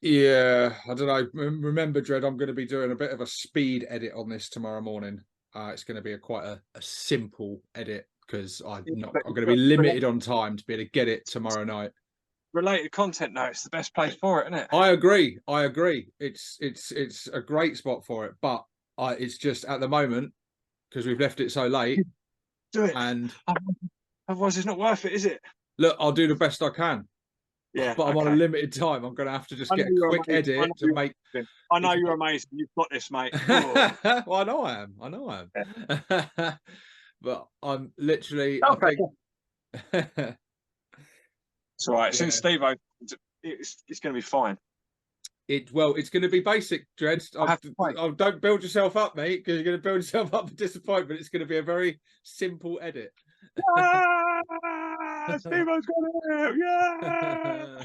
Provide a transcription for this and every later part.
Yeah, I don't know. Remember, Dred, I'm going to be doing a bit of a speed edit on this tomorrow morning. It's going to be quite a simple edit because I'm going to be limited on time to be able to get it tomorrow night. Related content, though, it's the best place for it, isn't it? I agree. It's a great spot for it, but it's just at the moment because we've left it so late. Do it, and otherwise it's not worth it, is it? Look, I'll do the best I can. Yeah, but I'm on a limited time. I'm going to have to just get a quick edit to make. I know you're amazing. You've got this, mate. Well, I know I am. Yeah. But I'm literally. Okay. I think... It's all right. Yeah. Since Steve, it's going to be fine. It's going to be basic, Dred. Don't build yourself up, mate, because you're going to build yourself up for disappointment. It's going to be a very simple edit. Steve-O's got it! Yeah!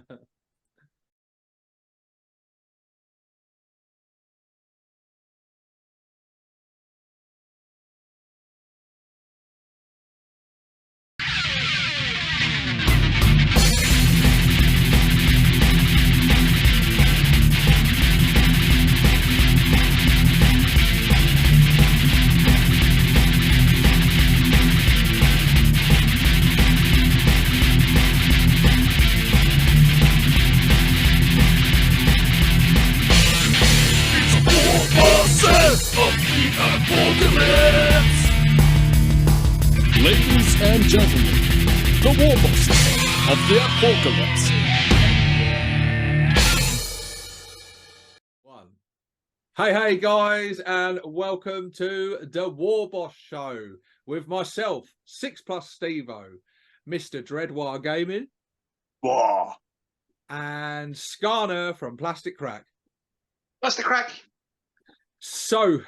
Ladies and gentlemen, the Warbosses of Da ApORKalypse. Hey guys, and welcome to the Warboss show with myself, 6+ Stevo, Mr. Dreadwire Gaming, and Skarner from Plastic Crack. So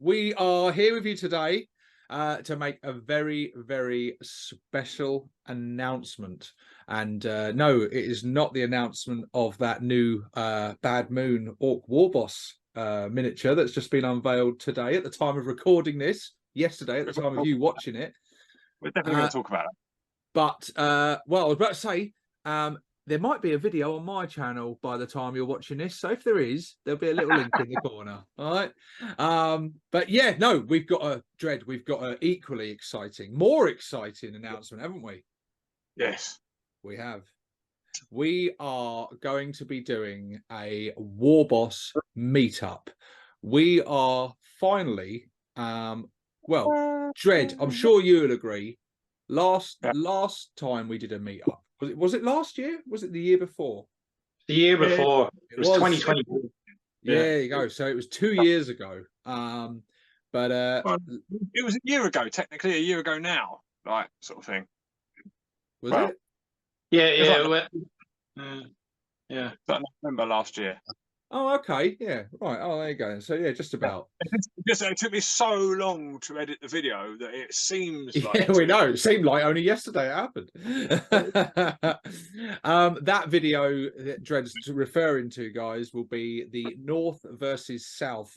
we are here with you today to make a very, very special announcement. And no, it is not the announcement of that new Bad Moon Ork Warboss miniature that's just been unveiled today at the time of recording this, yesterday at the time of you watching it. We're definitely going to talk about it. But, well, I was about to say, there might be a video on my channel by the time you're watching this. So if there is, there'll be a little link in the corner. All right. But yeah, no, we've got a equally exciting, more exciting announcement, haven't we? Yes, we have. We are going to be doing a Warboss meetup. We are finally, well, Dred, I'm sure you'll agree. Last time we did a meetup, was it last year? Was it the year before? The year before. It was 2020. Yeah, there you go. So it was 2 years ago. But well, it was a year ago, technically a year ago now, like sort of thing. Was it? Yeah. Yeah. But November last year. Oh, okay. Yeah. Right. Oh, there you go. So yeah, just about. It took me so long to edit the video that it seems like... Yeah, we know. It seemed like only yesterday it happened. That video that Dred's referring to, guys, will be the North versus South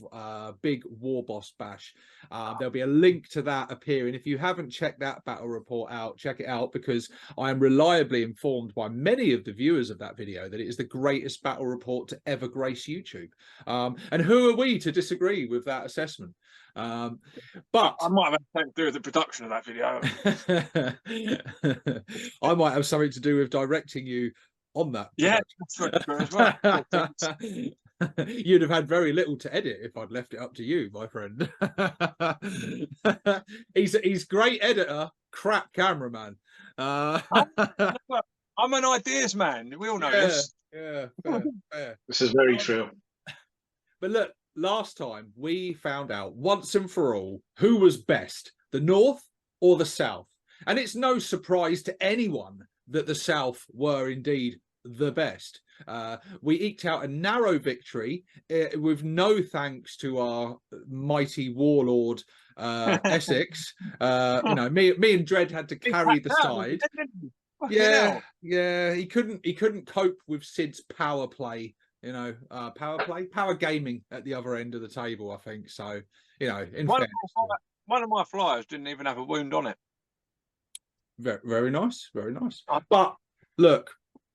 big Warboss bash. There'll be a link to that appearing. If you haven't checked that battle report out, check it out, because I am reliably informed by many of the viewers of that video that it is the greatest battle report to ever grace YouTube. And who are we to disagree with that assessment? But I might have something to do with the production of that video. I might have something to do with directing you on that. Yeah, as well. You'd have had very little to edit if I'd left it up to you, my friend. He's great editor, crap cameraman. I'm an ideas man. We all know this. Yeah, fair. This is very true. But look, last time we found out once and for all who was best, the North or the South. And it's no surprise to anyone that the South were indeed the best. We eked out a narrow victory with no thanks to our mighty warlord Essex. You know, me and Dred had to carry the side. Yeah, he couldn't cope with Sid's power play, you know, power gaming at the other end of the table, I think. So, you know, one of my flyers didn't even have a wound on it. Very nice, very nice. But look,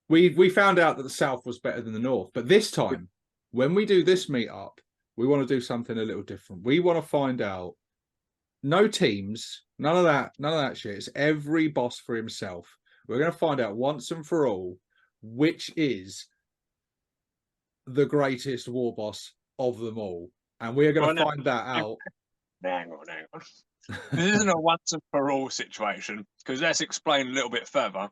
we found out that the South was better than the North, but this time, when we do this meetup, we want to do something a little different. We want to find out no teams, none of that shit. It's every boss for himself. We're going to find out once and for all which is the greatest war boss of them all, and we're going to find that out. Hang on. This isn't a once and for all situation, because let's explain a little bit further.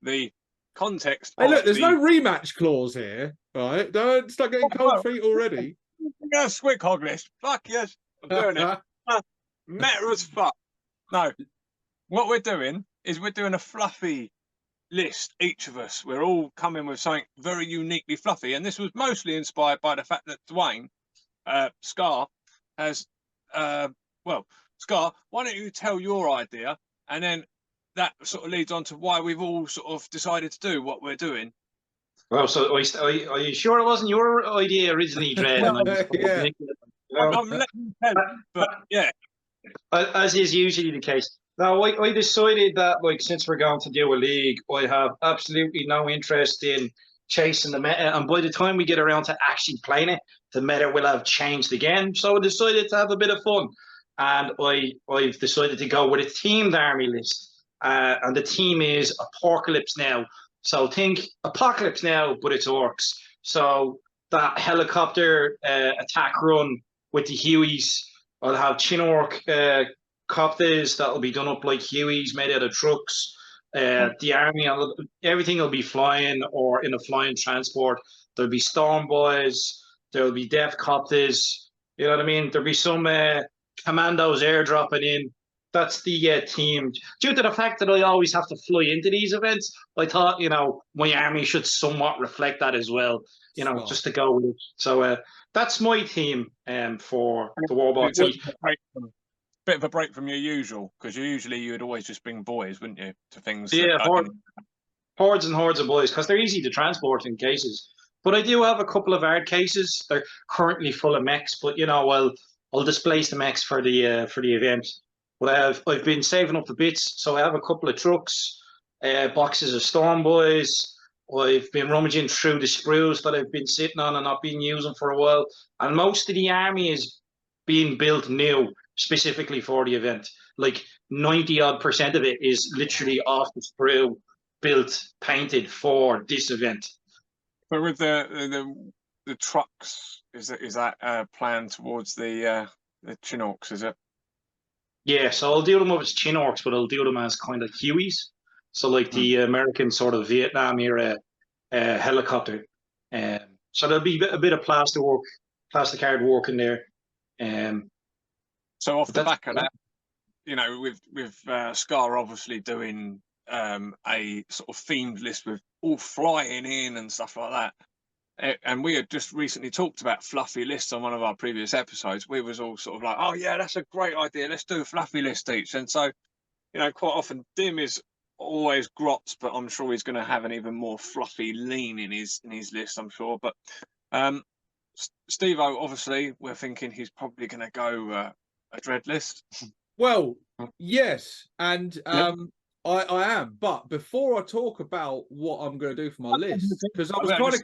The context. Hey, look, there's no rematch clause here, right? Don't start getting cold feet already. Yeah, Squidhog list. Fuck yes, I'm doing it. Meta as fuck. No, what we're doing is we're doing a fluffy list. Each of us, we're all coming with something very uniquely fluffy, and this was mostly inspired by the fact that Dwayne, Scar, has. Well, Scar, why don't you tell your idea, and then that sort of leads on to why we've all sort of decided to do what we're doing. Well, so are you sure it wasn't your idea originally, Dred? Yeah. I'm letting you tell it, but yeah. As is usually the case. Now, I decided that, like, since we're going to do a league, I have absolutely no interest in chasing the meta. And by the time we get around to actually playing it, the meta will have changed again. So I decided to have a bit of fun. And I've decided to go with a teamed army list. And the team is ApORKalypse now. So think Apocalypse now, but it's orcs. So that helicopter attack run with the Hueys, I'll have Chinork copters that'll be done up like Hueys made out of trucks. The army, everything will be flying or in a flying transport. There'll be storm boys. There'll be death copters. You know what I mean? There'll be some commandos airdropping in. That's the team. Due to the fact that I always have to fly into these events, I thought, my army should somewhat reflect that as well, just to go with it. So that's my team for the Warboss. Bit of a break from your usual, because usually you would always just bring boys, wouldn't you, to things? Yeah, hordes and hordes of boys, because they're easy to transport in cases. But I do have a couple of hard cases. They're currently full of mechs, but I'll displace the mechs for the event. But I've been saving up the bits, so I have a couple of trucks, boxes of Storm Boys. I've been rummaging through the sprues that I've been sitting on and not been using for a while. And most of the army is being built new, specifically for the event. Like 90% of it is literally off the sprue, built, painted for this event. But with the trucks, is that planned towards the Chinorks, is it? Yeah, so I'll do them up as Chinorks, but I'll do them as kind of Hueys. So like the American sort of Vietnam era helicopter. So there'll be a bit of plastic hard work in there. So off the back of that, with Scar obviously doing a sort of themed list with all flying in and stuff like that. And we had just recently talked about fluffy lists on one of our previous episodes. We was all sort of like, oh yeah, that's a great idea. Let's do a fluffy list each. And so, quite often Dim is always grots, but I'm sure he's going to have an even more fluffy lean in his list, I'm sure. But Steve-O, obviously, we're thinking he's probably going to go a dread list. Well, yes, and I am. But before I talk about what I'm going to do for my list, because I was kind of,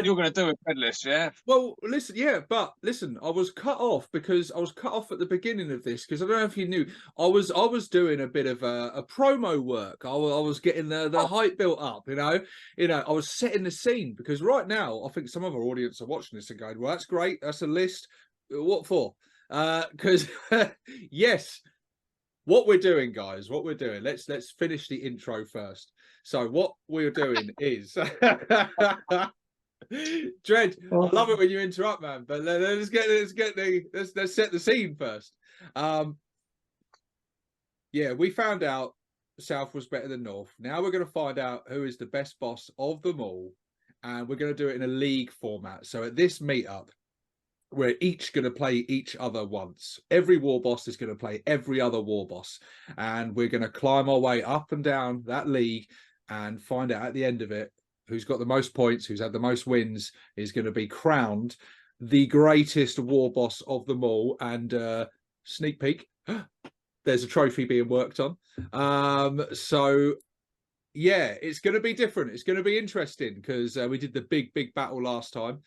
you're going to do a dread list, yeah? Well, listen, yeah, but listen, I was cut off at the beginning of this because I don't know if you knew, I was doing a bit of a promo work. I was getting the hype built up, I was setting the scene because right now I think some of our audience are watching this and going, well, that's great, that's a list. What for? Because yes. What we're doing, guys, let's finish the intro first. So what we're doing is Dred, I love it when you interrupt, man, but let's set the scene first. Yeah, we found out South was better than North. Now we're going to find out who is the best boss of them all, and we're going to do it in a league format. So at this meetup, we're each going to play each other once. Every Warboss is going to play every other Warboss. And we're going to climb our way up and down that league and find out at the end of it who's got the most points, who's had the most wins, is going to be crowned the greatest Warboss of them all. And sneak peek, there's a trophy being worked on. So Yeah, it's going to be different. It's going to be interesting because we did the big battle last time.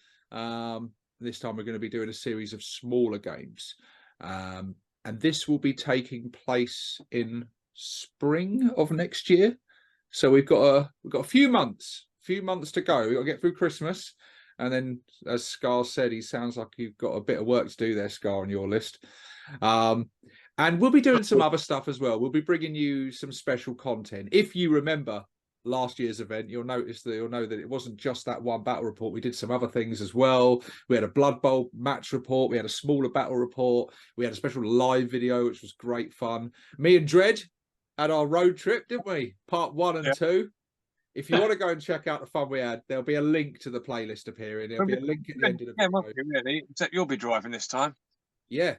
This time we're going to be doing a series of smaller games, and this will be taking place in spring of next year. So we've got a few months to go. We've got to get through Christmas, and then, as Scar said, he sounds like you've got a bit of work to do there, Scar, on your list. And we'll be doing some other stuff as well. We'll be bringing you some special content. If you remember last year's event, you'll know that it wasn't just that one battle report. We did some other things as well. We had a Blood Bowl match report. We had a smaller battle report. We had a special live video, which was great fun. Me and Dred had our road trip, didn't we? Part 1 and 2. If you want to go and check out the fun we had, there'll be a link to the playlist appearing. There'll be a link at the end of the video. Really, except you'll be driving this time. Yeah,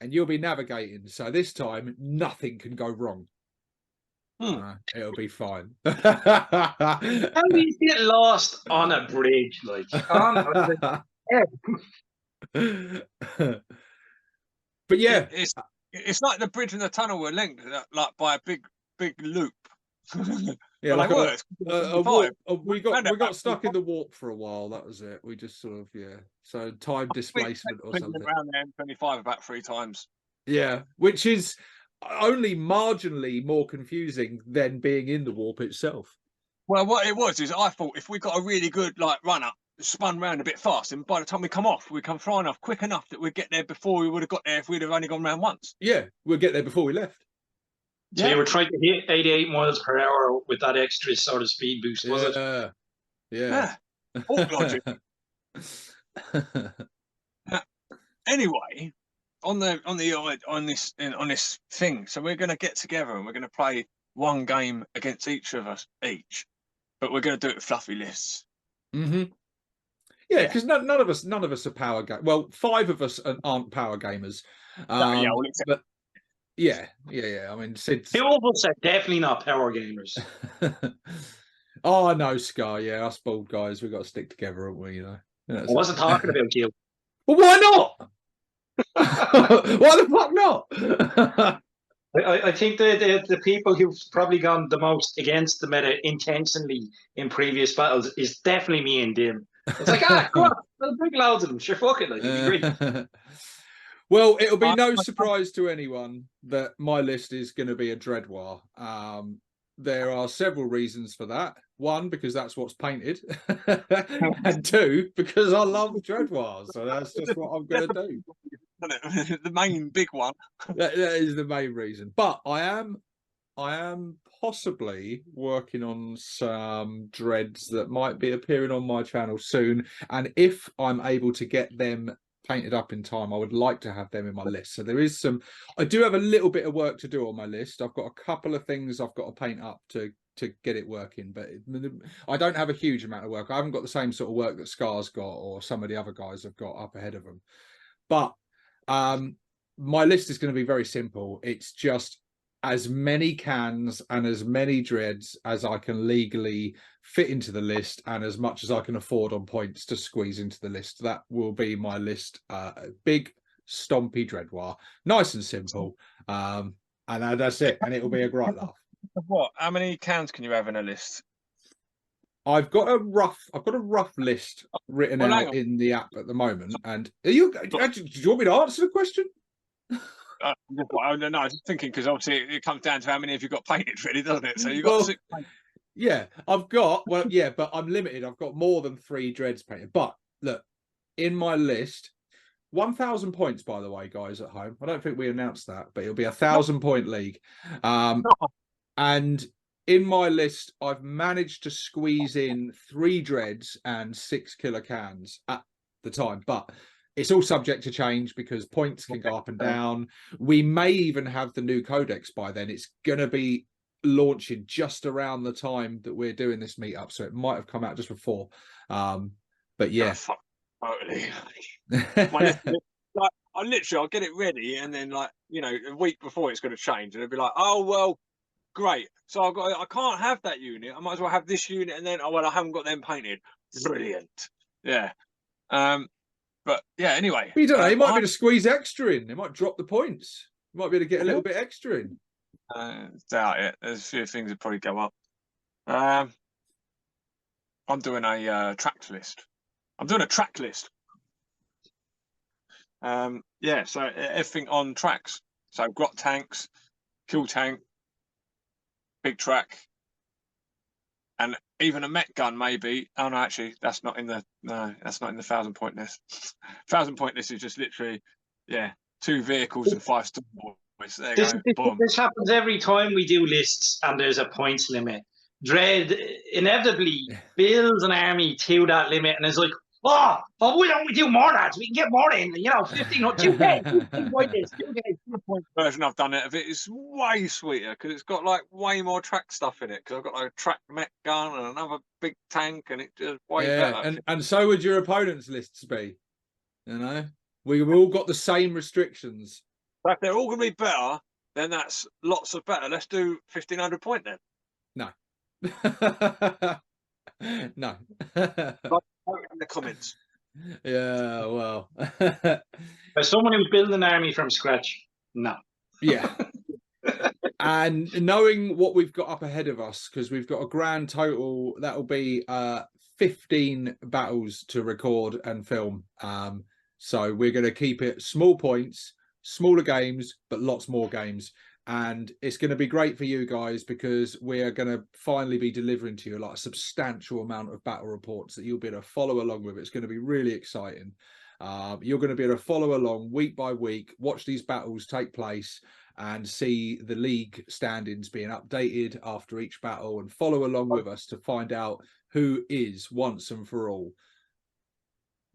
and you'll be navigating. So this time, nothing can go wrong. It'll be fine. How do you get lost on a bridge? Like, but yeah, it's like the bridge and the tunnel were linked, like by a big loop. Yeah, like we got stuck in the warp for a while. That was it. We just sort of So time displacement or something. Around the M25 about 3 times. Yeah, which is only marginally more confusing than being in the warp itself. Well, what it was is I thought if we got a really good run up, spun round a bit fast, and by the time we come off, we come flying off quick enough that we'd get there before we would have got there if we'd have only gone round once. Yeah, we'd get there before we left. So you were trying to hit 88 miles per hour with that extra sort of speed boost, was it? Yeah. All logic. Anyway, on this thing, so we're going to get together and we're going to play one game against each of us but we're going to do it with fluffy lists. Yeah, because none of us are power game. Well, 5 of us aren't power gamers. Yeah. I mean, Sid. 2 of us are definitely not power gamers. Oh no, Scar. Yeah, us bald guys, we've got to stick together, haven't we? I wasn't talking about you. Well, why not? Why the fuck not? I think the people who've probably gone the most against the meta intentionally in previous battles is definitely me and Dim. It's like, come on, I'll bring loads of them. Sure, fuck it, it'd be great. Well, it'll be no surprise to anyone that my list is going to be a Dreadwar. There are several reasons for that. 1, because that's what's painted, and 2, because I love Dreadwars. So that's just what I'm going to do. The main big one. That is the main reason. But I am possibly working on some dreads that might be appearing on my channel soon. And if I'm able to get them painted up in time, I would like to have them in my list. So there is I do have a little bit of work to do on my list. I've got a couple of things I've got to paint up to get it working, but I don't have a huge amount of work. I haven't got the same sort of work that Scar's got or some of the other guys have got up ahead of them. But my list is going to be very simple. It's just as many cans and as many dreads as I can legally fit into the list, and as much as I can afford on points to squeeze into the list. That will be my list. Big stompy Dreadwar, nice and simple, and that's it. And it'll be a great laugh. What? How many cans can you have in a list? I've got a rough list written out in the app at the moment. And do you want me to answer the question? I don't know. I was just thinking because obviously it comes down to how many have you got painted, really, doesn't it? So you got 6 painted. Yeah, but I'm limited. I've got more than 3 dreads painted. But look, in my list, 1,000 points, by the way, guys at home. I don't think we announced that, but it'll be a 1,000-point league. And in my list, I've managed to squeeze in 3 dreads and 6 killer cans at the time, but it's all subject to change because points can go up and down. We may even have the new codex by then. It's going to be launching just around the time that we're doing this meetup, so it might have come out just before. But yeah, totally. I'll get it ready, and then a week before it's going to change, and it'll be like, oh well, great. So I can't have that unit. I might as well have this unit, and then I haven't got them painted. Brilliant. Yeah. But yeah, anyway. You don't know, he might be able to squeeze extra in. They might drop the points. You might be able to get a little bit extra in. Doubt it. There's a few things that probably go up. I'm doing a track list. I'm doing a track list. Yeah, so everything on tracks. So grot tanks, kill tank, big track, and even a met gun maybe. Oh no, actually, that's not in the 1,000-point list. 1,000-point list is just literally, yeah, 2 vehicles and 5 boys. There you go. Boom. This happens every time we do lists and there's a points limit. Dread inevitably builds an army to that limit and is like, oh, why don't we do more of that? We can get more in, 15 or 2 days, 2 days, 2 days. Version I've done it of it is way sweeter because it's got like way more track stuff in it. Because I've got like a track met gun and another big tank, and it just way better. And so would your opponents' lists be. You know, we've all got the same restrictions. So if they're all going to be better, then that's lots of better. Let's do 1,500 point then. No. No. In the comments. Yeah, well. As someone who's building an army from scratch, no. Yeah. And knowing what we've got up ahead of us, because we've got a grand total, that'll be 15 battles to record and film. So we're going to keep it small points, smaller games, but lots more games. And it's going to be great for you guys because we're going to finally be delivering to you like a substantial amount of battle reports that you'll be able to follow along with. It's going to be really exciting. You're going to be able to follow along week by week, watch these battles take place and see the league standings being updated after each battle and follow along with us to find out who is once and for all.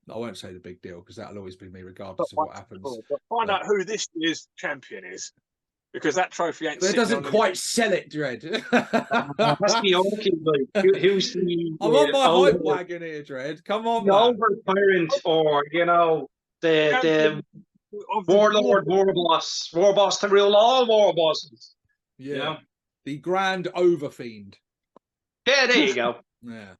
I won't say the big deal because that'll always be me regardless of what happens. But find out who this year's champion is. Because that trophy ain't. That doesn't quite sell it, Dread. Must be okay, like, who's the? I'm on my hype wagon here, Dread. Come on, the man. overtyrant, or the warlord, warboss to rule all warbosses. Yeah, You know? The grand overfiend. Yeah, there you go. Yeah.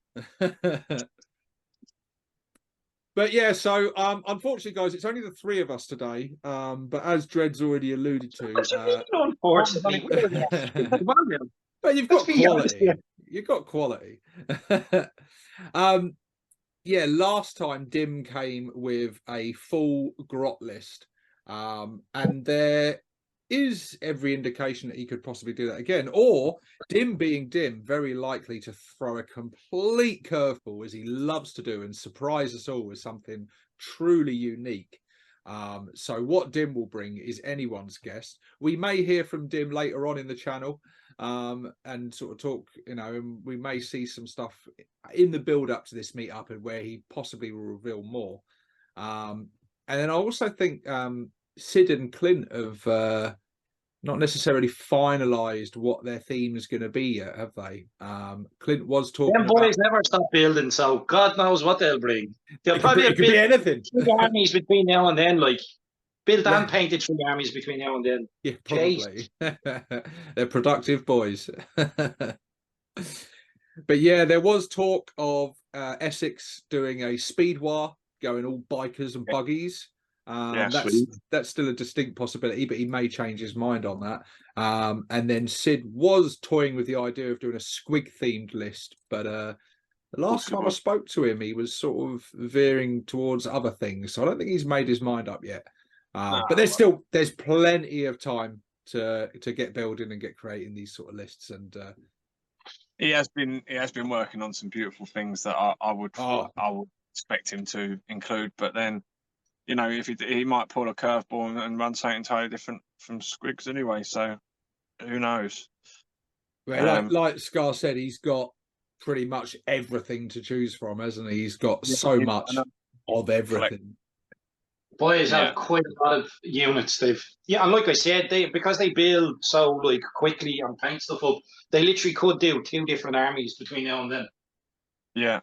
But yeah, so unfortunately, guys, it's only the 3 of us today. But as Dread's already alluded to, What you mean, unfortunately? but you've got quality. You've got quality. Yeah, last time Dim came with a full grot list, and there is every indication that he could possibly do that again, or Dim being Dim, very likely to throw a complete curveball as he loves to do and surprise us all with something truly unique. So what Dim will bring is anyone's guess. We may hear from Dim later on in the channel and sort of talk, and we may see some stuff in the build up to this meetup and where he possibly will reveal more. And then I also think Sid and Clint have not necessarily finalized what their theme is going to be yet, have they? Clint was talking Them boys never stop building, so God knows what they'll bring. They'll probably it could be anything. 3 armies between now and then, like built and painted 3 armies between now and then. Yeah, probably. They're productive boys. But yeah, there was talk of Essex doing a speed war, going all bikers and buggies. That's still a distinct possibility, but he may change his mind on that. And then Sid was toying with the idea of doing a squig themed list, but the last time I spoke to him, he was sort of veering towards other things. So I don't think he's made his mind up yet. But there's plenty of time to get building and get creating these sort of lists. And he has been working on some beautiful things that I would expect him to include, but then. If he might pull a curveball and run something entirely different from Squigs anyway, so who knows? Well, like Scar said, he's got pretty much everything to choose from, hasn't he? He's got so much of everything. Boys have quite a lot of units. And like I said, because they build so like quickly and paint stuff up, they literally could do 2 different armies between now and then. Yeah.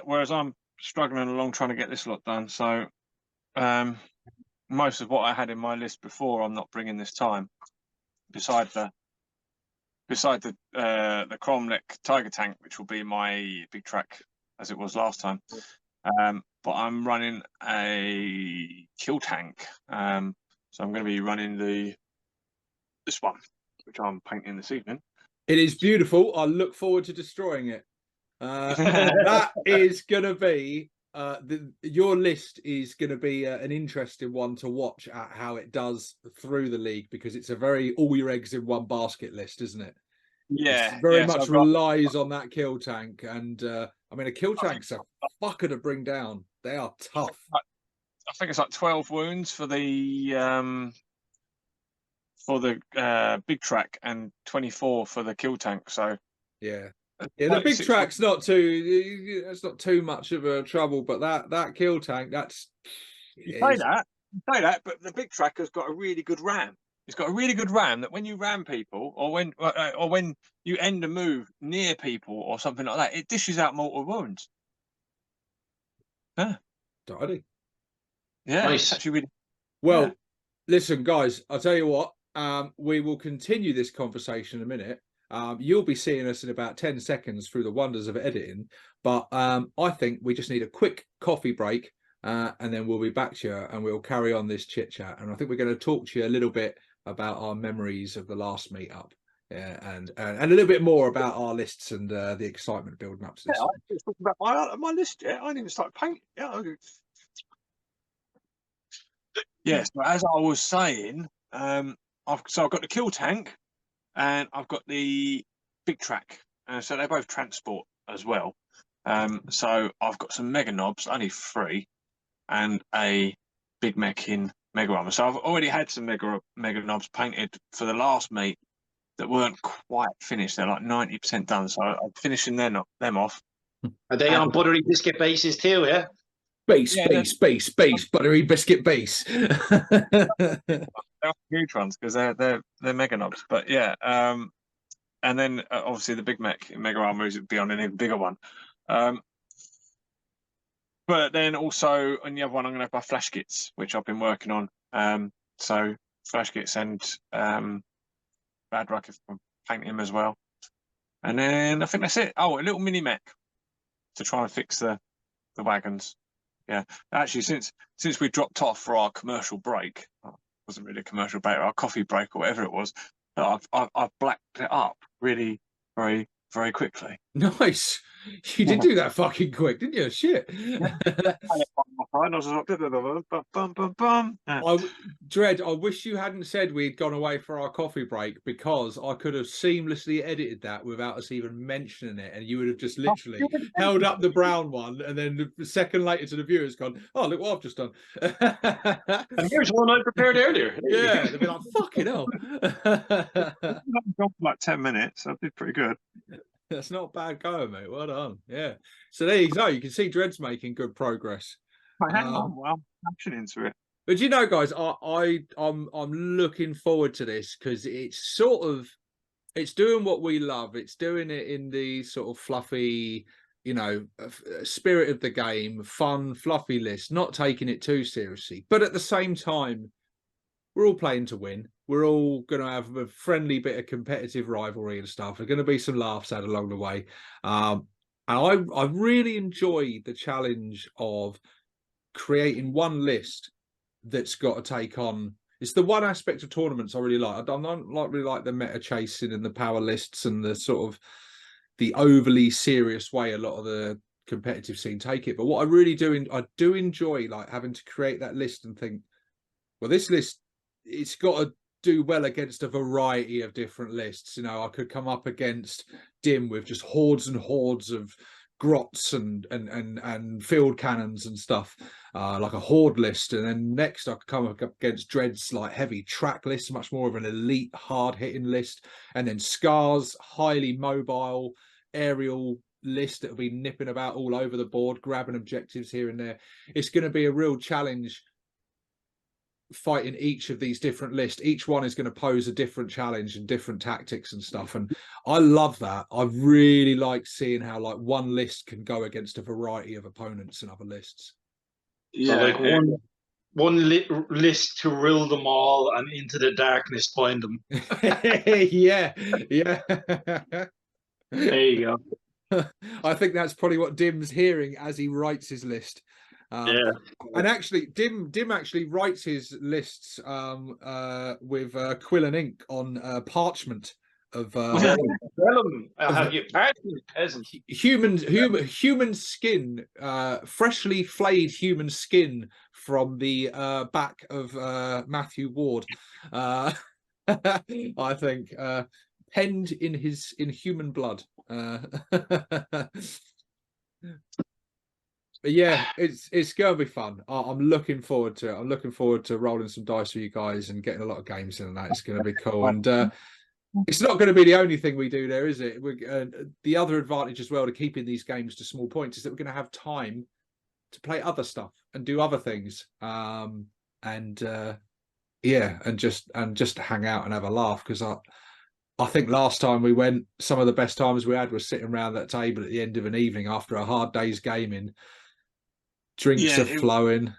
Whereas I'm struggling along trying to get this lot done, so most of what I had in my list before I'm not bringing this time, beside the Cromlech Tiger Tank, which will be my big track as it was last time. But I'm running a kill tank, so I'm going to be running this one, which I'm painting this evening. It is beautiful. I look forward to destroying it. That is going to be your list is going to be an interesting one to watch at how it does through the league, because it's a very all your eggs in one basket list, isn't it? Yeah, It's very so much I've got- relies on that kill tank, and I mean a kill tank's a fucker to bring down. They are tough. I think it's like 12 wounds for the big track and 24 for the kill tank. So Yeah. Yeah, the big track's not too. It's not too much of a trouble, but that kill tank, that's. You say that, but the big track has got a really good ram. It's got a really good ram that when you ram people, or when you end a move near people or something like that, it dishes out mortal wounds. Yeah, Tidy. yeah, Nice. it's actually really. Well, Yeah. listen, guys, I'll tell you what. We will continue this conversation in a minute. You'll be seeing us in about 10 seconds through the wonders of editing, but I think we just need a quick coffee break, and then we'll be back to you and we'll carry on this chit chat. And I think we're going to talk to you a little bit about our memories of the last meetup, and a little bit more about our lists and the excitement building up to this. Yeah, I didn't talk about my list yet. I didn't even start painting. Yeah. Yes, but as I was saying, I've got the kill tank, and I've got the big track, so they're both transport as well. So I've got some mega knobs, only 3, and a big mech in mega armor. So I've already had some mega knobs painted for the last meet that weren't quite finished. They're like 90% done. So I'm finishing them off. Are they on buttery biscuit bases too? Yeah. Base, buttery biscuit base. They're huge ones because they're mega knobs. But yeah, and then obviously the big mech in mega armor would be on an even bigger one. But then also on the other one, I'm going to have my flash kits, which I've been working on. So flash kits and bad rock if I'm painting him as well. And then I think that's it. Oh, a little mini mech to try and fix the wagons. Yeah, actually, since we dropped off for our commercial break, wasn't really a commercial break, our coffee break or whatever it was, I've blacked it up really very, very quickly. Nice. You did do that fucking quick, didn't you? Shit. Dread, I wish you hadn't said we'd gone away for our coffee break, because I could have seamlessly edited that without us even mentioning it, and you would have just literally held up the brown one, and then a second later to the viewers gone, oh, look what I've just done. And here's one I prepared earlier. Yeah, they'd be like, fucking hell. Like 10 minutes. I did pretty good. That's not bad going, mate. Well done. Yeah. So there you go. You can see Dread's making good progress. I'm action into it. But you know, guys, I'm looking forward to this, because it's it's doing what we love. It's doing it in the sort of fluffy, spirit of the game, fun, fluffy list, not taking it too seriously. But at the same time, we're all playing to win. We're all going to have a friendly bit of competitive rivalry and stuff. There's going to be some laughs out along the way. And I really enjoy the challenge of creating one list that's got to take on. It's the one aspect of tournaments I really like. I don't really like the meta chasing and the power lists and the sort of the overly serious way a lot of the competitive scene take it. But what I really do, I do enjoy like having to create that list and think, well, this list, it's got to do well against a variety of different lists. I could come up against Dim with just hordes and hordes of grots and field cannons and stuff, like a horde list. And then next I could come up against Dread's like heavy track list, much more of an elite hard hitting list. And then Scar's highly mobile aerial list that'll be nipping about all over the board, grabbing objectives here and there. It's going to be a real challenge fighting each of these different lists. Each one is going to pose a different challenge and different tactics and stuff, and I love that. I really like seeing how like one list can go against a variety of opponents in other lists. Yeah, so like one list to rule them all and into the darkness find them. yeah. There you go. I think that's probably what Dim's hearing as he writes his list. Yeah, and actually Dim actually writes his lists with quill and ink on parchment, of have you pardon, peasant? human skin, freshly flayed human skin from the back of Matthew Ward. I think penned in human blood. But yeah, it's gonna be fun. I'm looking forward to it. I'm looking forward to rolling some dice with you guys and getting a lot of games in, and that it's gonna be cool. And it's not going to be the only thing we do there, is it? The other advantage as well to keeping these games to small points is that we're going to have time to play other stuff and do other things. Yeah, and just hang out and have a laugh, because I think last time we went, some of the best times we had was sitting around that table at the end of an evening after a hard day's gaming. Drinks are flowing.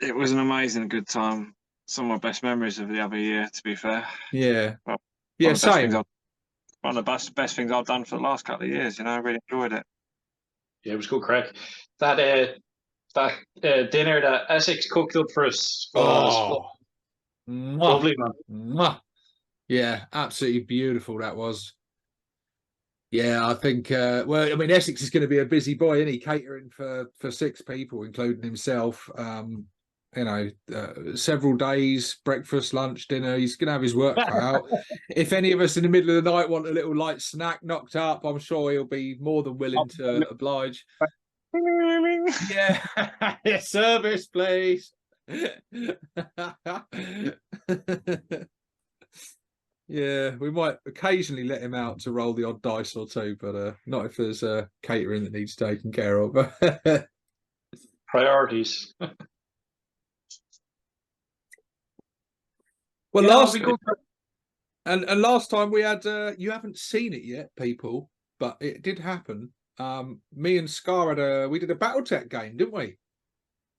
It was an amazing good time. Some of my best memories of the other year, to be fair. Yeah. Well, yeah, same. One of the best things I've done for the last couple of years. You know, I really enjoyed it. Yeah, it was good crack. That dinner that Essex cooked up for us was lovely, man. Yeah, absolutely beautiful that was. Yeah, I think, well, I mean, Essex is going to be a busy boy, isn't he? Catering for 6 people, including himself. You know, several days, breakfast, lunch, dinner. He's going to have his work cut out. If any of us in the middle of the night want a little light snack knocked up, I'm sure he'll be more than willing to oblige. Yeah, service, please. Yeah, we might occasionally let him out to roll the odd dice or two, but not if there's catering that needs taken care of. Priorities. Well, last time we had, you haven't seen it yet, people, but it did happen. Me and Scar we did a BattleTech game, didn't we?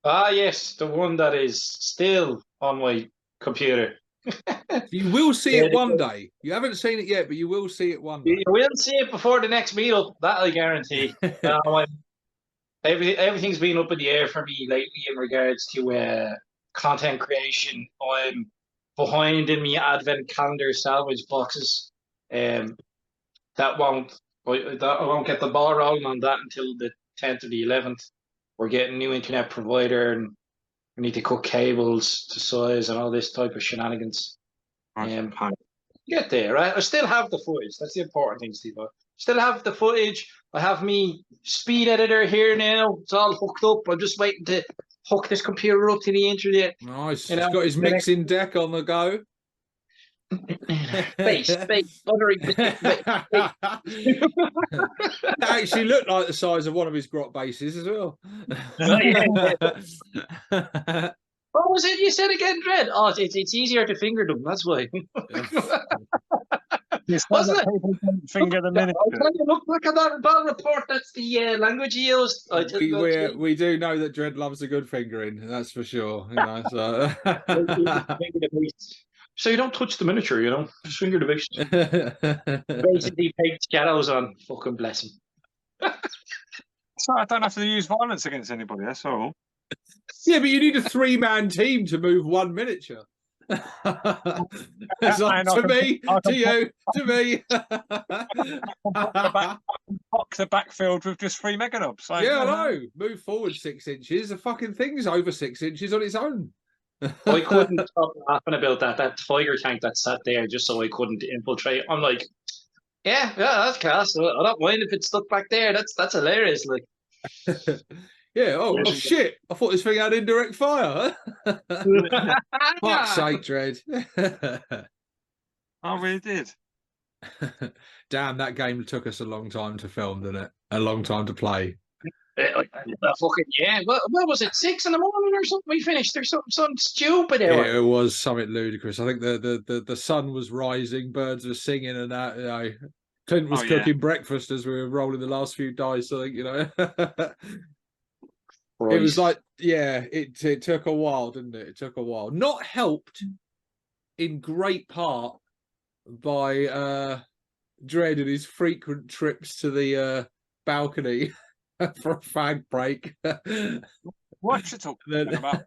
Ah, yes, the one that is still on my computer. You will see it one day. You haven't seen it yet, but you will see it one day. You will see it before the next meetup, that I guarantee. Everything's been up in the air for me lately in regards to content creation. I'm behind in my advent calendar salvage boxes. I won't get the ball rolling on that until the 10th or the 11th. We're getting a new internet provider, and we need to cut cables to size and all this type of shenanigans. Get there, right? I still have the footage. That's the important thing, Steve. I still have the footage. I have me speed editor here now. It's all hooked up. I'm just waiting to hook this computer up to the internet. Nice. He's got his mixing deck on the go. Base, buttery. That actually looked like the size of one of his grot bases as well. What was it you said again, Dred? Oh, it's easier to finger them. That's why. Wasn't it? Finger the minute. Look back at that report. That's the language he used. We do know that Dred loves a good fingering. That's for sure. You know, so. So you don't touch the miniature, you know. Just finger the base. Basically, paint shadows on. Fucking bless him. So I don't have to use violence against anybody. That's all. Yeah, but you need a 3-man team to move one miniature. It's like, to me, to you, to me. Box the backfield with just 3 meganobs. So, yeah, I know. Move forward 6 inches. The fucking thing's over 6 inches on its own. I couldn't stop laughing about that tiger tank that sat there just so I couldn't infiltrate. I'm like, yeah, that's class. I don't mind if it's stuck back there. That's hilarious. Like, yeah. Oh shit! I thought this thing had indirect fire. Fuck's sake, Dred. I really did. Damn, that game took us a long time to film, didn't it? A long time to play. Fucking yeah. What was it? 6 in the morning or something? We finished. There's something stupid. Yeah, it was something ludicrous. I think the sun was rising, birds were singing, and that. You know, Clint was cooking breakfast as we were rolling the last few dice. I think, you know. It was like, yeah, it took a while, didn't it? It took a while. Not helped in great part by Dred and his frequent trips to the balcony for a fag break. What you talking about?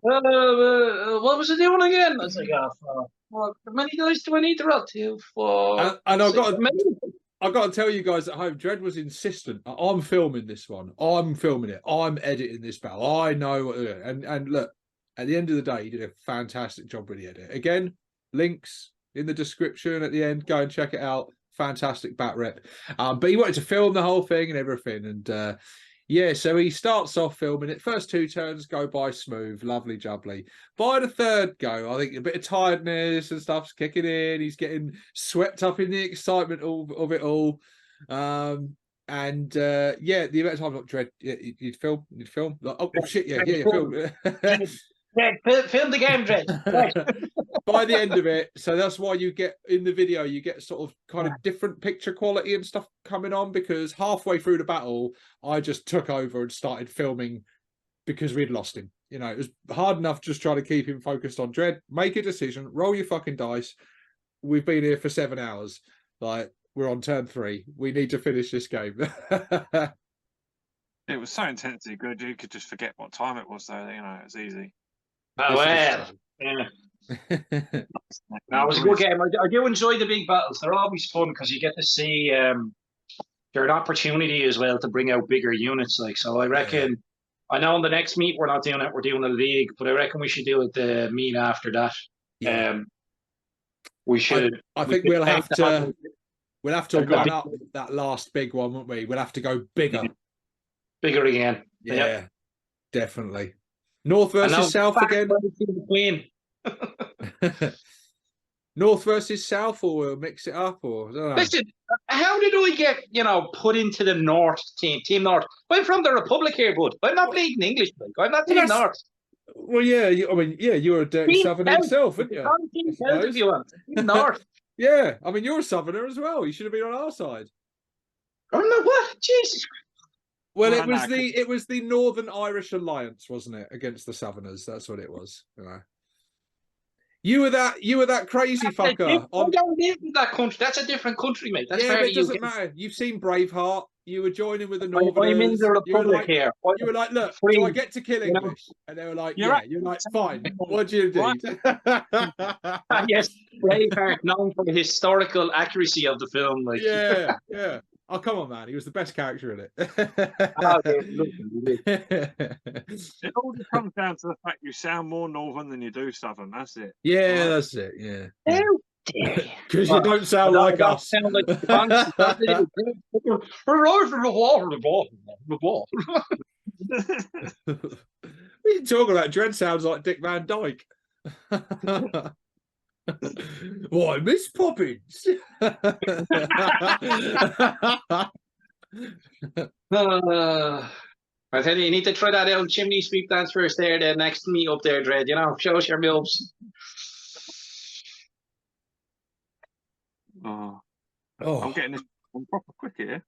what was it doing again? I was like, oh, fuck. Well, how many guys do I need to run? 2, 4, And I've 6, got many? I've got to tell you guys at home, Dredd was insistent. I'm filming this one. I'm filming it. I'm editing this battle. I know. And look, at the end of the day, he did a fantastic job with the edit. Again, links in the description at the end. Go and check it out. Fantastic bat rep. But he wanted to film the whole thing and everything. And yeah, so he starts off filming it. First 2 turns go by smooth, lovely jubbly. By the third go, I think a bit of tiredness and stuff's kicking in. He's getting swept up in the excitement of it all. Yeah, the amount of time like Dredd, you'd film. Like, oh shit, yeah, film. Yeah, film the game, Dredd. By the end of it, so that's why you get in the video, you get sort of kind of different picture quality and stuff coming on, because halfway through the battle, I just took over and started filming because we'd lost him. You know, it was hard enough just trying to keep him focused on Dredd. Make a decision, roll your fucking dice. We've been here for 7 hours. Like, we're on turn 3. We need to finish this game. It was so intensely good, you could just forget what time it was, though. You know, it was easy. Oh, well. Yeah. No, it was a good game. I do enjoy the big battles. They're always fun because you get to see they're an opportunity as well to bring out bigger units. Like, so I reckon, I know in the next meet we're not doing it, we're doing a league, but I reckon we should do it the meet after that. Yeah. We should. I think we'll have to run up that last big one, won't we? We'll have to go bigger. Bigger again. Yeah, yep. Definitely. North versus South again. North versus South, or we'll mix it up, or I don't know. Listen, how did I get put into the North team North? I'm from the Republic here, bud. I'm not bleeding English, like. I'm not Team North. Well, yeah, you're a dirty Southerner yourself, aren't you? Team South if you want. Team North. Yeah, I mean, you're a Southerner as well. You should have been on our side. I don't know what. Jesus. Well, it was the Northern Irish Alliance, wasn't it, against the Southerners? That's what it was. You know. You were that crazy fucker. I don't live in that country. That's a different country, mate. That's but it doesn't matter. You've seen Braveheart. You were joining with the Northerners. I'm in the Republic here. You were like, look, do I get to kill English? And they were like, yeah. You're like, fine. What do you need? Yes, Braveheart, known for the historical accuracy of the film. Like, yeah. Oh, come on, man. He was the best character in it. It all just comes down to the fact you sound more Northern than you do Southern. That's it. Yeah, that's it. Yeah. How dare you? Because you don't sound like us. Sound like the What are you talking about? Dredd sounds like Dick Van Dyke. Why, Miss Poppins? I tell you need to try that out chimney sweep dance first there, the next meet up there, Dredd. You know, show us your moves. I'm getting this proper quick here.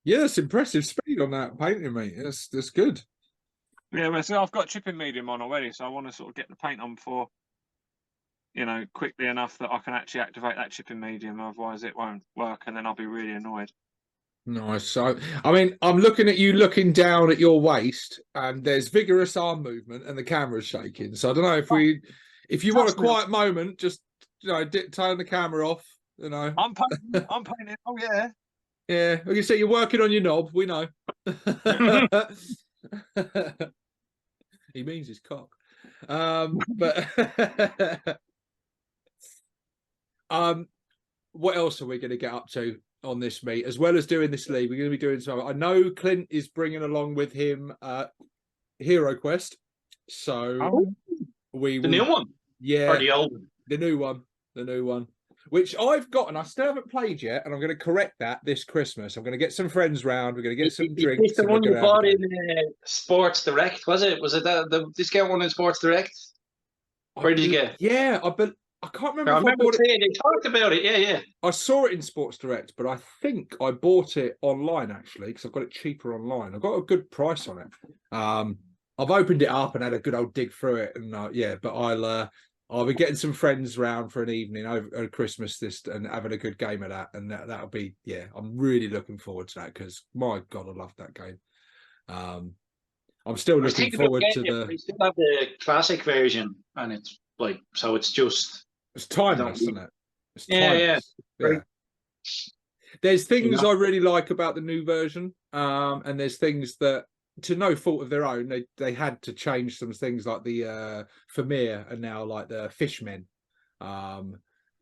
Yeah, that's impressive speed on that painting, mate. That's good. Yeah, well, so I've got chipping medium on already, so I want to sort of get the paint on before, you know, quickly enough that I can actually activate that chipping medium. Otherwise, it won't work, and then I'll be really annoyed. Nice. So, I mean, I'm looking at you looking down at your waist, and there's vigorous arm movement, and the camera's shaking. So I don't know if you want a quiet moment, just turn the camera off. You know, I'm painting. Oh yeah. Yeah. Like you say, you're working on your knob. We know. He means his cock. But what else are we going to get up to on this meet, as well as doing this league? We're going to be doing some. I know Clint is bringing along with him Hero Quest, so the new one, yeah, or the old one, the new one, which I've got and I still haven't played yet, and I'm going to correct that this Christmas. I'm going to get some friends round. We're going to get some drinks. Is the one you bought in Sports Direct? Was it that the discount one in Sports Direct? Where did you get? Yeah, I can't remember. I remember saying they talked about it. Yeah. I saw it in Sports Direct, but I think I bought it online actually because I've got it cheaper online. I got a good price on it. I've opened it up and had a good old dig through it, and but I'll be getting some friends round for an evening over Christmas and having a good game of that, and that'll be I'm really looking forward to that because my God, I love that game. I'm still I was looking thinking about forward to getting it, but the. I still have the classic version, and it's like so. It's just It's I don't. timeless, isn't it? It's Yeah, yeah. timeless. Yeah. There's You things know? I really like about the new version, and there's things that, to no fault of their own, they had to change some things like the Famir and now like the Fishmen,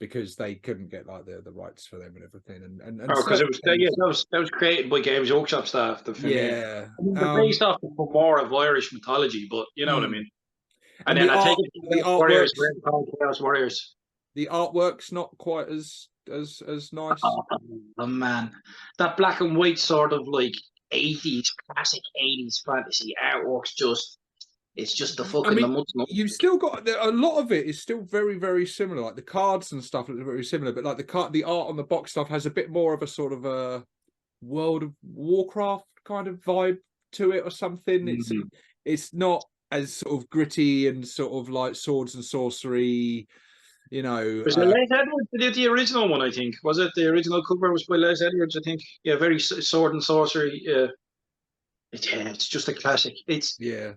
because they couldn't get like the rights for them and everything, and Oh, because it certain was things, that was created by Games Workshop staff. The Premier. yeah, I mean, they're based off of more of Irish mythology, but you know what I mean. And and then I take it the Warriors, artworks, Chaos Warriors. the artwork's not quite as nice. Oh man, that black and white sort of like 80s classic 80s fantasy artwork's just it's just the I fucking the mean, much. you've still got a lot of it is still very, very similar. Like the cards and stuff look very similar, but like the art on the box stuff has a bit more of a sort of a World of Warcraft kind of vibe to it or something. It's not as sort of gritty and sort of like swords and sorcery, you know. Was it Les Edwards that did the original one? I think was it the original cover was by Les Edwards. I think yeah, very sword and sorcery. Yeah, it's just a classic. It's Yeah.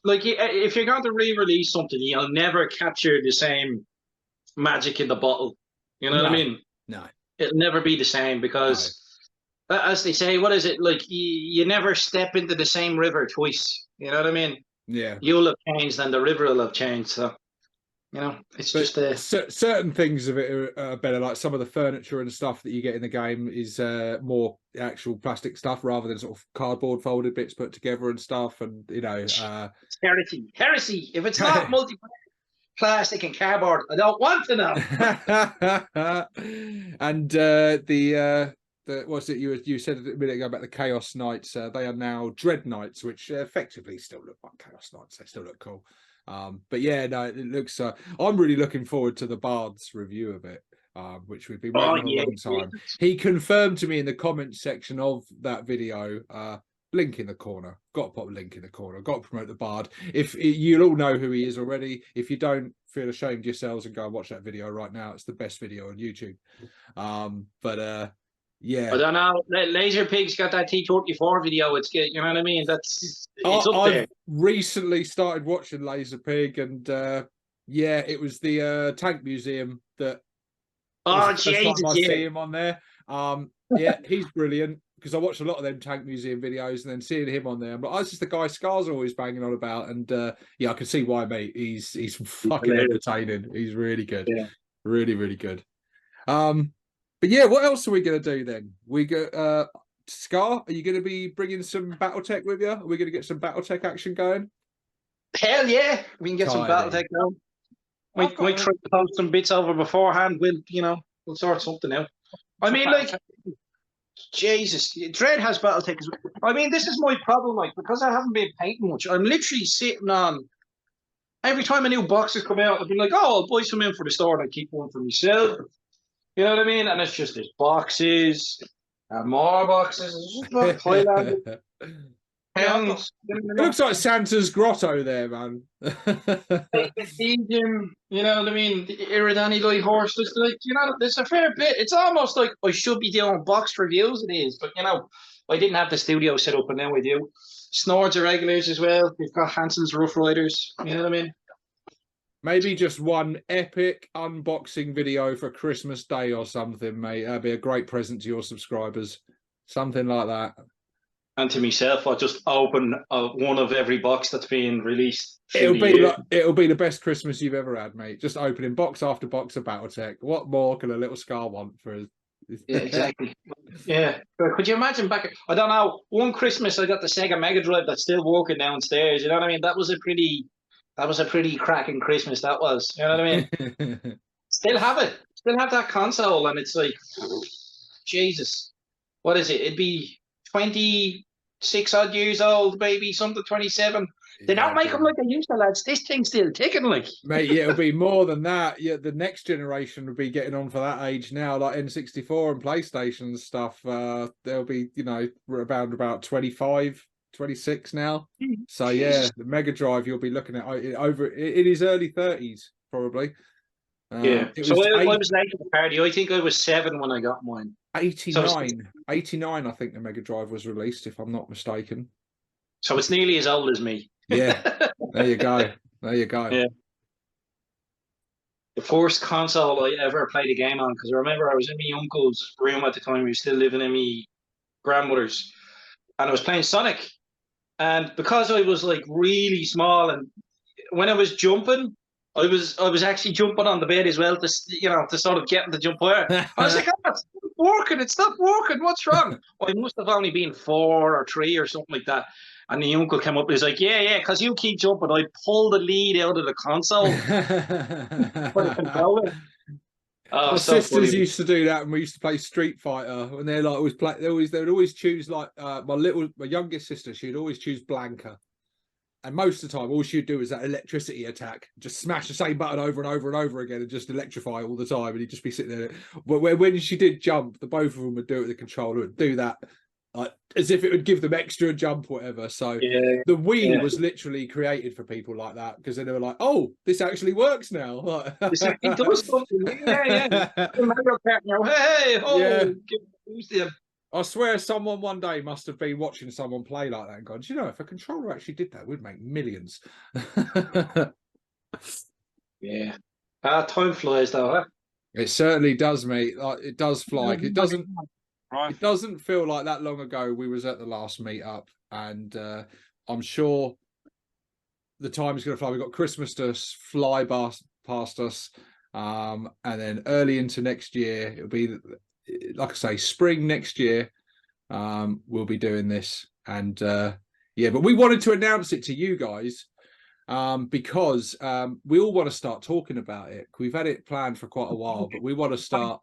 like if you're going to re-release something, you'll never capture the same magic in the bottle. You know what I mean? No. It'll never be the same because, as they say, what is it like? You never step into the same river twice. You know what I mean? Yeah. You'll have changed, and the river will have changed. So, you know, it's But just a certain things of it are better. Like some of the furniture and stuff that you get in the game is more actual plastic stuff rather than sort of cardboard folded bits put together and stuff. And you know, heresy. If it's not plastic and cardboard, I don't want to know. and the what's it you said a minute ago about the Chaos Knights? They are now Dread Knights, which effectively still look like Chaos Knights. They still look cool. But yeah, no, it looks. I'm really looking forward to the Bard's review of it, which we've been waiting on a long time. He confirmed to me in the comments section of that video. Link in the corner. Got to put a link in the corner. Got to promote the Bard. If you'll all know who he is already. If you don't, feel ashamed yourselves and go and watch that video right now. It's the best video on YouTube. Yeah. I don't know. Laser Pig's got that T-34 video. It's good. You know what I mean? It's up there. I've recently started watching Laser Pig, and yeah, it was the Tank Museum that. Oh Jesus! I yeah. see him on there. Yeah, he's brilliant because I watched a lot of them Tank Museum videos, and then seeing him on there, I'm like, oh, this is the guy Scar's always banging on about, and yeah, I can see why, mate. He's fucking entertaining. He's really good. Yeah. Really, really good. But yeah, what else are we going to do then? We go, Scar, are you going to be bringing some BattleTech with you? Are we going to get some BattleTech action going? Hell yeah, we can get some BattleTech going. Might try to post some bits over beforehand. We'll sort something out. I mean, like, Jesus, Dread has BattleTech as well. I mean, this is my problem, like, because I haven't been painting much. I'm literally sitting on. Every time a new box has come out, I've been like, oh, I'll buy some in for the store and I keep one for myself. You know what I mean? And it's just there's boxes and more boxes. It's just not Thailand. It looks like Santa's grotto there, man. You know what I mean? The Iridani light horse. There's like, you know, there's a fair bit. It's almost like I should be doing box reviews. It is, but you know, I didn't have the studio set up, and now I do. Snords are regulars as well. We've got Hansen's Rough Riders. You know what I mean? Maybe just one epic unboxing video for Christmas Day or something, mate. That'd be a great present to your subscribers. Something like that. And to myself, I'll just open one of every box that's being released. It'll be the best Christmas you've ever had, mate. Just opening box after box of BattleTech. What more can a little Scar want for his... Yeah, exactly. Yeah. Could you imagine back? I don't know. One Christmas, I got the Sega Mega Drive that's still working downstairs. You know what I mean? That was a pretty cracking Christmas. That was. You know what I mean? Still have it. Still have that console, and it's like, Jesus, what is it? It'd be 26 odd years old, maybe something 27. They don't make them like they used to, lads. This thing's still ticking, like. Mate, yeah, it'll be more than that. Yeah, the next generation will be getting on for that age now, like N64 and PlayStation stuff. They'll be, you know, around about 25, 26 now. So yeah, the Mega Drive you'll be looking at over in his early 30s, probably. Yeah. So I was late to the party. I think I was 7 when I got mine. 89, I think the Mega Drive was released, if I'm not mistaken. So it's nearly as old as me. Yeah, there you go. There you go. Yeah. The first console I ever played a game on, because I remember I was in my uncle's room at the time. We were still living in my grandmother's, and I was playing Sonic. And because I was like really small, and when I was jumping, I was actually jumping on the bed as well to to sort of get him to jump higher. I was like, oh, it's not working. It's not working. What's wrong? I must have only been 4 or 3 or something like that. And the uncle came up and was like, yeah, because you keep jumping. I pull the lead out of the console. Oh, My so sisters funny. used to do that, and we used to play Street Fighter. And they're like always play. They would always choose like my youngest sister. She'd always choose Blanca, and most of the time, all she'd do was that electricity attack, just smash the same button over and over and over again, and just electrify all the time. And he'd just be sitting there. But when she did jump, the both of them would do it with the controller, would do that. Like, as if it would give them extra jump or whatever. So Yeah, the Wii yeah. was literally created for people like that, because then they were like, "Oh, this actually works now." Like, It does something. Yeah. Mario Kart now. Hey, oh, Yeah. give it a boost there. I swear someone one day must have been watching someone play like that and gone, "Do you know, if a controller actually did that, we'd make millions." Yeah. Time flies though, huh? It certainly does, mate. Like, it does fly. It doesn't. Right. It doesn't feel like that long ago we was at the last meetup, and I'm sure the time is going to fly. We've got Christmas to fly past us, and then early into next year, it'll be, like I say, spring next year. We'll be doing this, and yeah, but we wanted to announce it to you guys because we all want to start talking about it. We've had it planned for quite a while, but we want to start.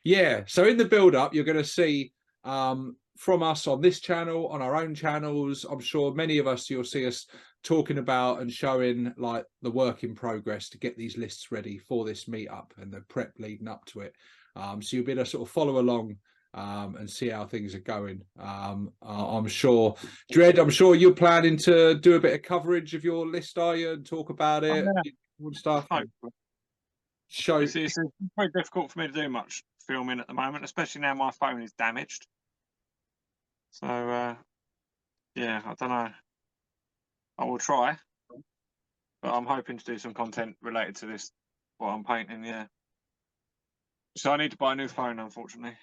Yeah, so in the build-up, you're going to see from us on this channel, on our own channels. I'm sure many of us, you'll see us talking about and showing like the work in progress to get these lists ready for this meetup and the prep leading up to it. So you'll be able to sort of follow along and see how things are going. I'm sure, Dread, I'm sure you're planning to do a bit of coverage of your list, are you, and talk about it and stuff. Show. It's very difficult for me to do much filming at the moment, especially now my phone is damaged. So yeah, I don't know. I will try, but I'm hoping to do some content related to this, what I'm painting. Yeah. So I need to buy a new phone, unfortunately.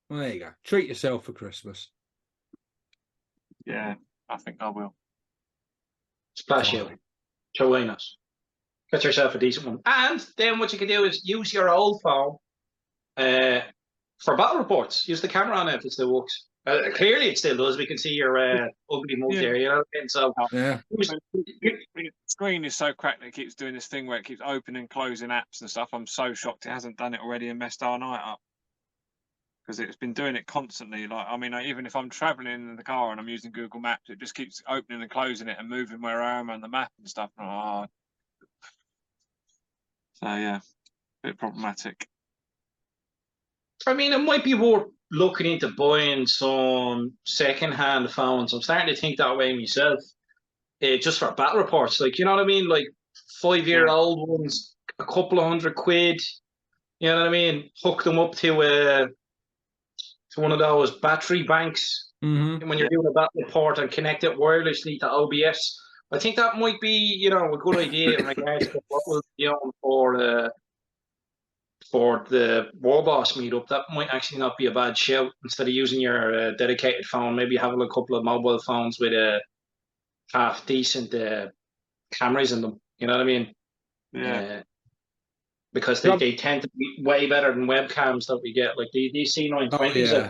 Well, there you go. Treat yourself for Christmas. Yeah, I think I will. Splash out. Chilenos. Get yourself a decent one. And then what you can do is use your old phone for battle reports. Use the camera on it if it still works. Clearly it still does. We can see your ugly mug there, you know. And so yeah. The screen is so cracked that it keeps doing this thing where it keeps opening and closing apps and stuff. I'm so shocked it hasn't done it already and messed our night up. Because it's been doing it constantly. Like, I mean, even if I'm traveling in the car and I'm using Google Maps, it just keeps opening and closing it and moving where I am on the map and stuff. Oh. So yeah, a bit problematic. I mean, it might be worth looking into buying some second-hand phones. I'm starting to think that way myself. Just for battle reports, like, you know what I mean? Like 5-year-old ones, a couple of £100. You know what I mean? Hook them up to one of those battery banks when you're doing a battle report and connect it wirelessly to OBS. I think that might be, you know, a good idea in regards to what we'll be on for the Warboss meetup. That might actually not be a bad shout. Instead of using your dedicated phone, maybe having a couple of mobile phones with half decent cameras in them. You know what I mean? Yeah. Because they tend to be way better than webcams that we get. Like these C920s,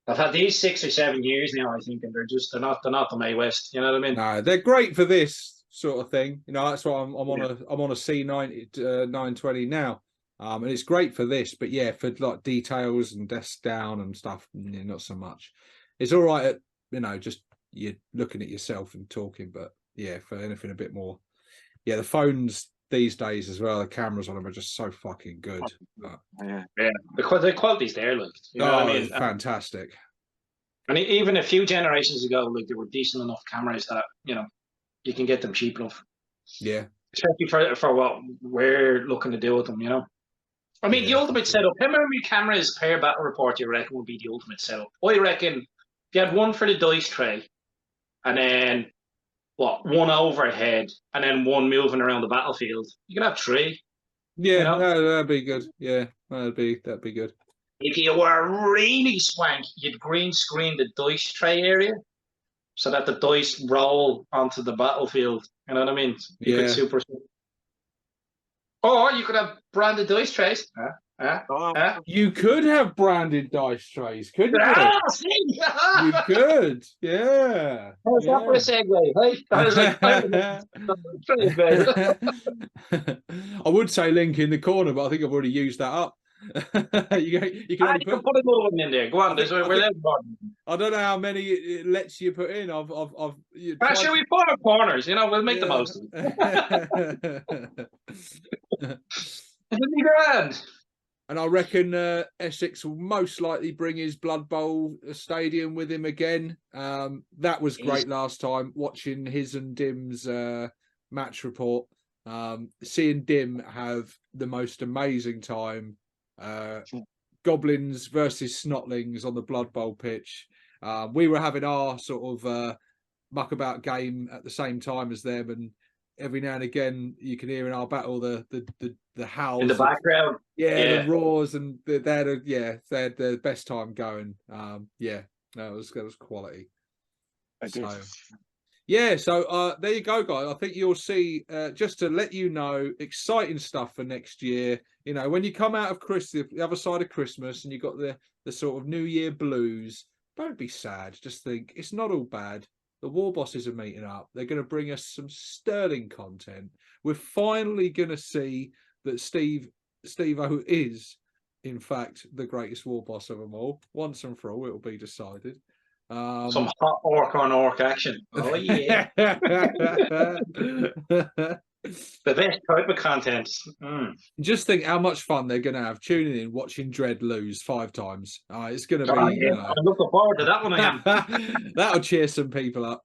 I've had these 6 or 7 years now, I think, and they're not the May West. You know what I mean? No, they're great for this sort of thing. You know, that's why I'm on a C90 920 now, and it's great for this. But yeah, for like details and desk down and stuff, not so much. It's all right at, you know, just you're looking at yourself and talking. But yeah, for anything a bit more, yeah, the phones these days as well, the cameras on them are just so fucking good. Yeah. The quality's there, like, you know what I mean? Fantastic. And even a few generations ago, like, there were decent enough cameras that, you know, you can get them cheap enough. Yeah. Especially for what we're looking to do with them, you know. I mean, the ultimate setup. How many cameras per battle report do you reckon would be the ultimate setup? I reckon you had one for the dice tray, and then one overhead, and then one moving around the battlefield. You can have 3. Yeah, You know? that'd be good. Yeah, that'd be good. If you were really swank, you'd green screen the dice tray area so that the dice roll onto the battlefield. You know what I mean? You could super. Or you could have branded dice trays. You could have branded dice trays, couldn't you? You could, yeah. How's that for a segue? Hey? I was like, I would say link in the corner, but I think I've already used that up. you can put another one in there. Go on, I don't know how many it lets you put in. Shall we put our corners? We'll make the most of it. It'll be grand. And I reckon Essex will most likely bring his Blood Bowl stadium with him again. That was great last time, watching his and Dim's match report. Seeing Dim have the most amazing time. Goblins versus Snotlings on the Blood Bowl pitch. We were having our sort of muckabout game at the same time as them, and every now and again you can hear in our battle the howls in the background. The roars, and they had the best time going. That was quality. So there you go, guys. I think you'll see, just to let you know, exciting stuff for next year. When you come out of Christmas, the other side of Christmas, and you've got the sort of New Year blues, don't be sad. Just think it's not all bad. The Warbosses are meeting up. They're going to bring us some sterling content. We're finally going to see that Steve-O is, in fact, the greatest Warboss of them all. Once and for all, it will be decided. Some hot orc on orc action. Oh, yeah. The best type of content. Just think how much fun they're going to have tuning in, watching Dread lose 5 times. It's going to be. I'm looking forward to that one. I am. That'll cheer some people up.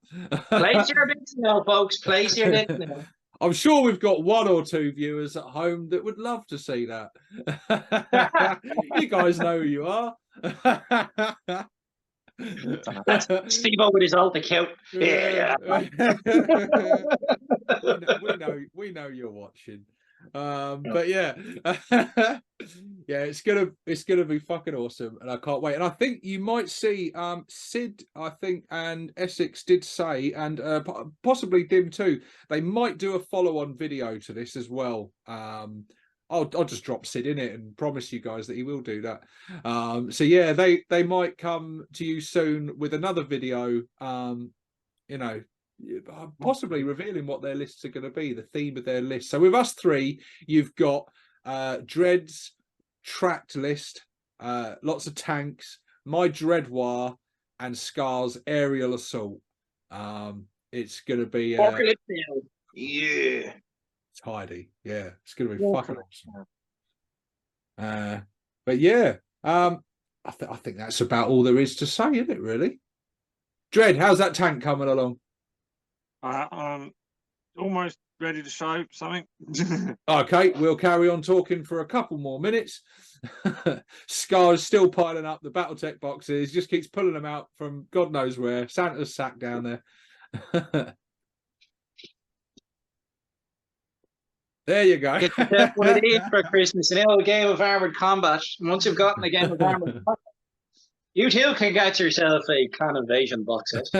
Place your bets now, folks. Place your bets now. I'm sure we've got 1 or 2 viewers at home that would love to see that. You guys know who you are. That's Steve-O with his alt account. Yeah. we know you're watching. But yeah, it's gonna be fucking awesome, and I can't wait. And I think you might see Sid, I think, and Essex did say, and possibly Dim too. They might do a follow-on video to this as well. I'll just drop Sid in it and promise you guys that he will do that. So yeah, they might come to you soon with another video. Possibly revealing what their lists are going to be, the theme of their list. So with us 3, you've got Dread's tracked list, lots of tanks, my Dreadwar, and Scar's aerial assault. It's going to be tidy. Yeah, it's going to be fucking awesome. But yeah, I think that's about all there is to say, isn't it? Really, Dread, how's that tank coming along? Almost ready to show something. Okay, we'll carry on talking for a couple more minutes. Scar is still piling up the Battletech boxes, just keeps pulling them out from God knows where. Santa's sack down there. There you go. That's what it is for Christmas. A game of armored combat. Once you've gotten a game of armored combat, you too can get yourself a Clan Invasion box set.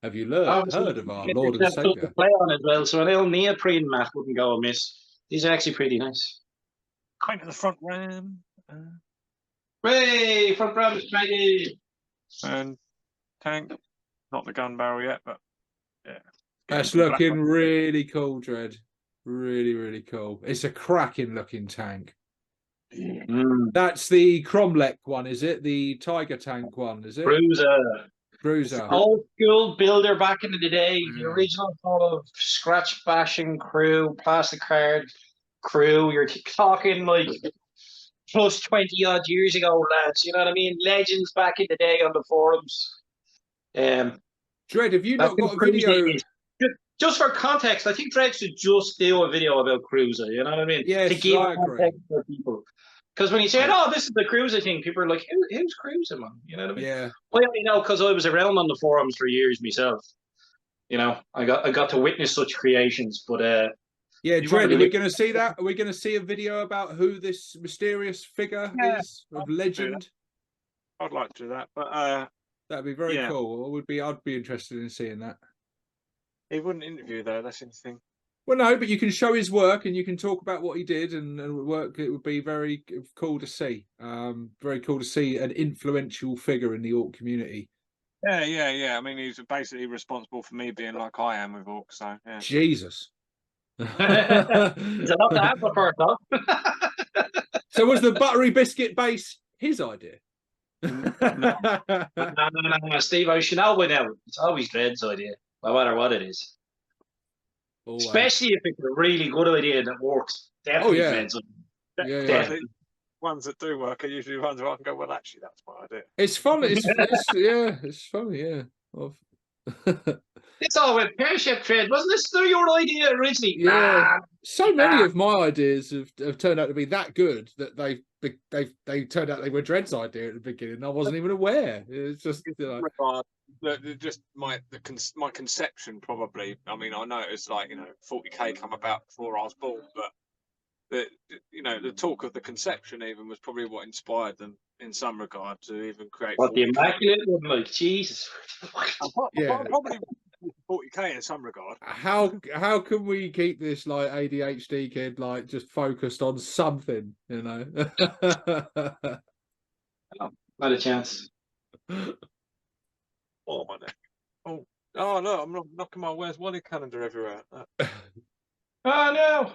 Have you heard of our Lord and Savior? To play on as well, so an old neoprene mat wouldn't go amiss. These are actually pretty nice. Kind of the front ram. Hooray! Front ram is ready. And tank. Not the gun barrel yet, but yeah. That's looking really cool, Dread. Really, really cool. It's a cracking looking tank. That's the Cromlech one, is it? The Tiger tank one, is it? Bruiser. Old school builder back in the day. The original sort of scratch bashing crew, plastic card crew. You're talking like plus 20 odd years ago, lads. You know what I mean? Legends back in the day on the forums. Dread, have you not got a video? Just for context, I think Dread should just do a video about Cruiser. You know what I mean? Yes, to give I agree. context for people. Because when he said, "Oh, this is the cruiser thing," people are like, "Who's cruising, man?" You know what I mean? Yeah. I only know because I was around on the forums for years myself. You know, I got to witness such creations. But Yeah, you Dread, won't are we believe- going to see that? Are we going to see a video about who this mysterious figure Yeah, is of legend? I'd like to do that, but That'd be very Yeah. cool. I'd be interested in seeing that. he wouldn't interview though. That's the thing. Well, no, but you can show his work and you can talk about what he did and work. It would be very cool to see. Very cool to see an influential figure in the Orc community. Yeah. I mean, he's basically responsible for me being like I am with Orcs. So yeah. Jesus. It's a lot to have for it, though. So was the buttery biscuit base his idea? No, Steve, I should know by now. It's always Dread's idea, no matter what it is. Always. Especially if it's a really good idea that works. Definitely yeah. Dread's idea. Yeah. Definitely. Ones that do work are usually ones where I can go, well, actually, that's my idea. It's fun. It's funny. Yeah. It's all with pear-shaped Dread. Wasn't this your idea originally? Yeah. So many Nah. of my ideas have turned out to be that good that they turned out they were Dread's idea at the beginning. I wasn't even aware. It's just Just my conception probably. I mean, I know it's like 40k come about before I was born, but the talk of the conception even was probably what inspired them in some regard to even create. What, the 40K. Immaculate one? Like, Jesus. Yeah. Probably 40k in some regard. how can we keep this like ADHD kid like just focused on something? Not a chance. Oh my neck. Oh no! I'm knocking my Where's Wally calendar everywhere. Oh no!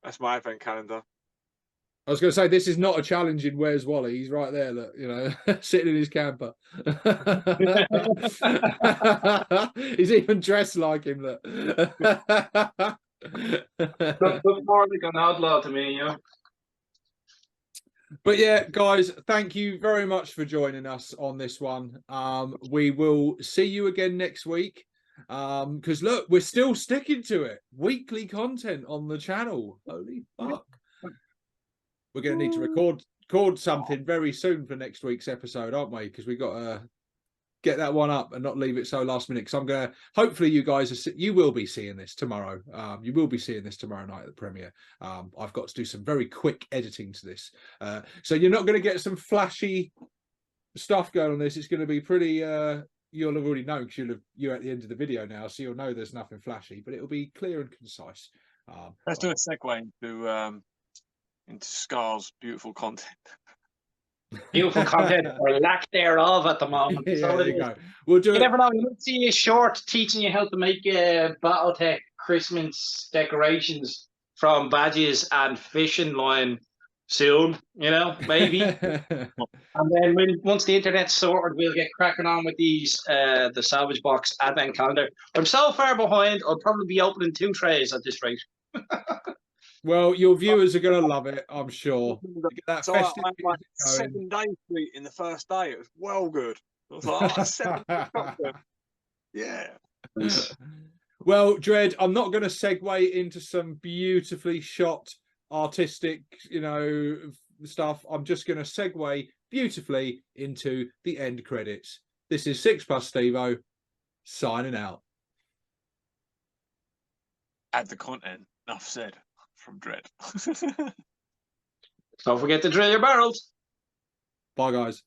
That's my advent calendar. I was going to say, this is not a challenge in Where's Wally. He's right there, look, sitting in his camper. He's even dressed like him, look. Look more like an outlaw to me, But yeah, guys, thank you very much for joining us on this one. We will see you again next week. Because look, we're still sticking to it. Weekly content on the channel. Holy fuck. We're going to need to record something very soon for next week's episode, aren't we? Because we've got to get that one up and not leave it so last minute. Because I'm going to, hopefully you guys, you will be seeing this tomorrow. You will be seeing this tomorrow night at the premiere. I've got to do some very quick editing to this. So you're not going to get some flashy stuff going on this. It's going to be pretty, you'll have already known because you're at the end of the video now. So you'll know there's nothing flashy, but it'll be clear and concise. Let's do a segue into Scar's beautiful content. Beautiful content or lack thereof at the moment. Yeah, So there you go. We'll do you it. never know. You might see a short teaching you how to make BattleTech Christmas decorations from badges and fishing line soon. Maybe. And then once the internet's sorted, we'll get cracking on with these the Salvage Box Advent Calendar. I'm so far behind. I'll probably be opening 2 trays at this rate. Well, your viewers are going to love it, I'm sure. That So I festive had like music going. 7 days to eat in the first day. It was well good. I was like, oh, 7 days. Yeah. Well, Dread, I'm not going to segue into some beautifully shot artistic, stuff. I'm just going to segue beautifully into the end credits. This is 6+ Stevo signing out. Add the content. Enough said from Dread. Don't forget to drill your barrels. Bye, guys.